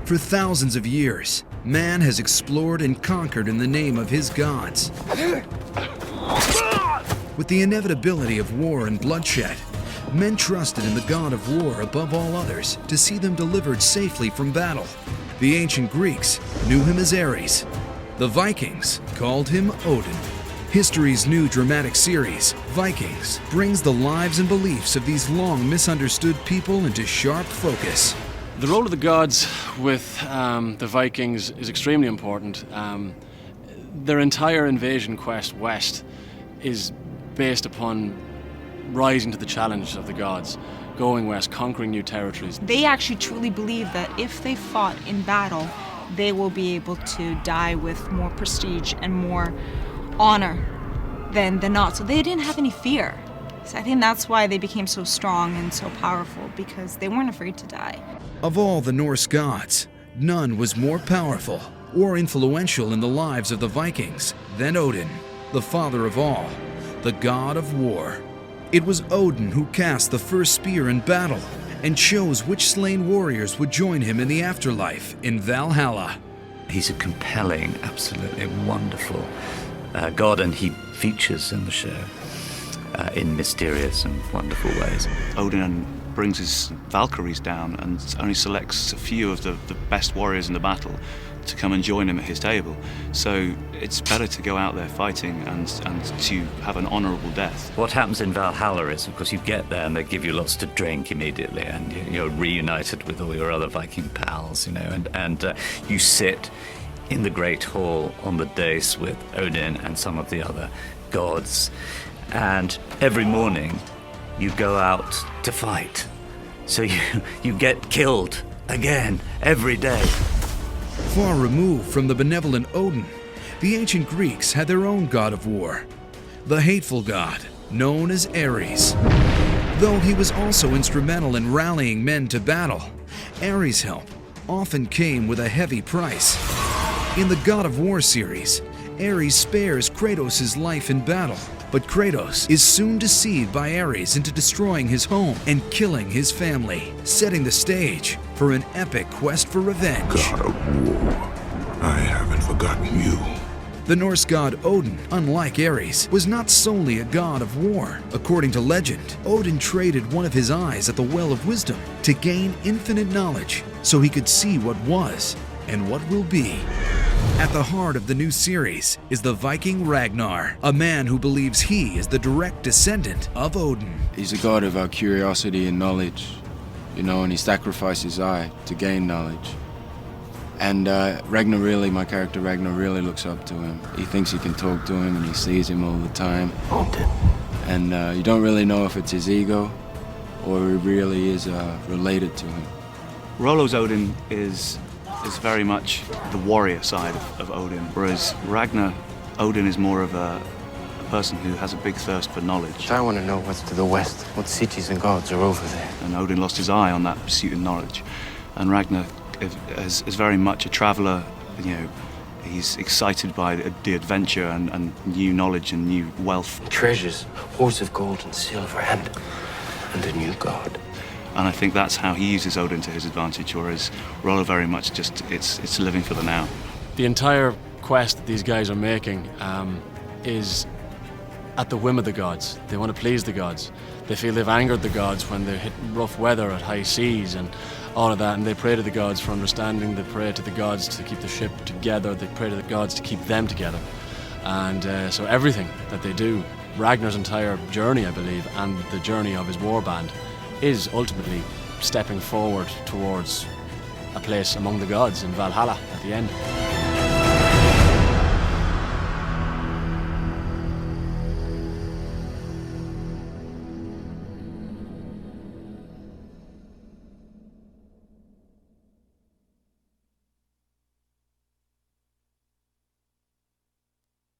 For thousands of years, man has explored and conquered in the name of his gods. With the inevitability of war and bloodshed, men trusted in the god of war above all others to see them delivered safely from battle. The ancient Greeks knew him as Ares. The Vikings called him Odin. History's new dramatic series, Vikings, brings the lives and beliefs of these long misunderstood people into sharp focus. The role of the gods with the Vikings is extremely important. Their entire invasion quest west is based upon rising to the challenge of the gods, going west, conquering new territories. They actually truly believe that if they fought in battle, they will be able to die with more prestige and more honor than not. So they didn't have any fear. So I think that's why they became so strong and so powerful, because they weren't afraid to die. Of all the Norse gods, none was more powerful or influential in the lives of the Vikings than Odin, the father of all, the god of war. It was Odin who cast the first spear in battle and chose which slain warriors would join him in the afterlife in Valhalla. He's a compelling, absolutely wonderful god, and he features in the show in mysterious and wonderful ways. Odin brings his Valkyries down and only selects a few of the best warriors in the battle to come and join him at his table. So it's better to go out there fighting and to have an honourable death. What happens in Valhalla is, of course, you get there and they give you lots to drink immediately, and you're reunited with all your other Viking pals, and you sit in the Great Hall on the dais with Odin and some of the other gods. And every morning you go out to fight. So you get killed again every day. Far removed from the benevolent Odin, the ancient Greeks had their own god of war, the hateful god known as Ares. Though he was also instrumental in rallying men to battle, Ares' help often came with a heavy price. In the God of War series, Ares spares Kratos' life in battle, but Kratos is soon deceived by Ares into destroying his home and killing his family, setting the stage for an epic quest for revenge. God of War, I haven't forgotten you. The Norse god Odin, unlike Ares, was not solely a god of war. According to legend, Odin traded one of his eyes at the Well of Wisdom to gain infinite knowledge so he could see what was and what will be. At the heart of the new series is the Viking Ragnar, a man who believes he is the direct descendant of Odin. He's a god of our curiosity and knowledge, and he sacrificed his eye to gain knowledge. And my character Ragnar really looks up to him. He thinks he can talk to him and he sees him all the time. Odin. And you don't really know if it's his ego or he really is related to him. Rollo's Odin is very much the warrior side of Odin, whereas Odin is more of a person who has a big thirst for knowledge. I want to know what's to the west, what cities and gods are over there. And Odin lost his eye on that pursuit of knowledge. And Ragnar is very much a traveller. He's excited by the adventure and new knowledge and new wealth. Treasures, hoards of gold and silver, and a new god. And I think that's how he uses Odin to his advantage, whereas Rollo very much just, it's living for the now. The entire quest that these guys are making is at the whim of the gods. They want to please the gods. They feel they've angered the gods when they hit rough weather at high seas and all of that, and they pray to the gods for understanding. They pray to the gods to keep the ship together. They pray to the gods to keep them together. And so everything that they do, Ragnar's entire journey, I believe, and the journey of his war band, is ultimately stepping forward towards a place among the gods in Valhalla at the end.